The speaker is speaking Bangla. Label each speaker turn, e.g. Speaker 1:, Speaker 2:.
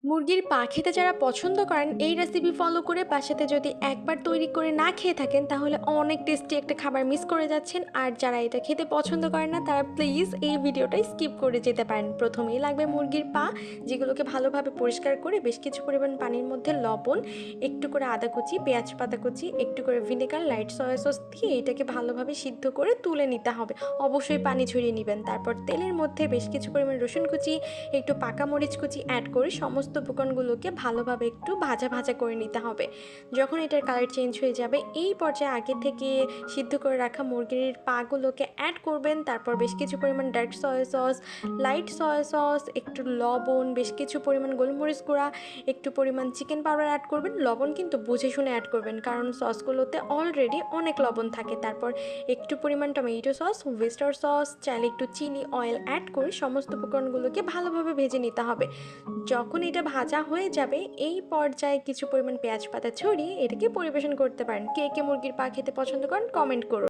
Speaker 1: মুরগির পা খেতে যারা পছন্দ করেন এই রেসিপি ফলো করে বাসাতে যদি একবার তৈরি করে না খেয়ে থাকেন তাহলে অনেক টেস্টি একটা খাবার মিস করে যাচ্ছেন। আর যারা এটা খেতে পছন্দ করেন না তারা প্লিজ এই ভিডিওটা স্কিপ করে যেতে পারেন। প্রথমেই লাগবে মুরগির পা, যেগুলোকে ভালোভাবে পরিষ্কার করে বেশ কিছু পরিমাণ পানির মধ্যে লবণ, একটু করে আদা কুচি, পেঁয়াজ পাতা কুচি, একটু করে ভিনেগার, লাইট সয়া সস দিয়ে এটাকে ভালোভাবে সিদ্ধ করে তুলে নিতে হবে। অবশ্যই পানি ঝরিয়ে নেবেন। তারপর তেলের মধ্যে বেশ কিছু পরিমাণ রসুন কুচি, একটু পাকা মরিচ কুচি অ্যাড করে সমস্ত উপকরণগুলোকে ভালোভাবে একটু ভাজা ভাজা করে নিতে হবে। যখন এটার কালার চেঞ্জ হয়ে যাবে এই পর্যায়ে আগে থেকে সিদ্ধ করে রাখা মুরগির পাগুলোকে অ্যাড করবেন। তারপর বেশ কিছু পরিমাণ dark soya sauce, light soya sauce, একটু লবণ, বেশ কিছু পরিমাণ গোলমরিচ গুঁড়া, একটু পরিমাণ চিকেন পাউডার অ্যাড করবেন। লবণ কিন্তু বুঝে শুনে অ্যাড করবেন, কারণ সসগুলোতে অলরেডি অনেক লবণ থাকে। তারপর একটু পরিমাণ টমেটো সস, ওয়েস্টার সস, চাইলে একটু চিনি, অয়েল অ্যাড করে সমস্ত উপকরণগুলোকে ভালোভাবে ভেজে নিতে হবে। যখন এটা ভাজা হয়ে যাবে এই পর্যায়ে কিছু পরিমাণ পেঁয়াজ পাতা ছড়িয়ে এটাকে পরিবেশন করতে পারেন। কে কে মুরগির পা খেতে পছন্দ করেন কমেন্ট করুন।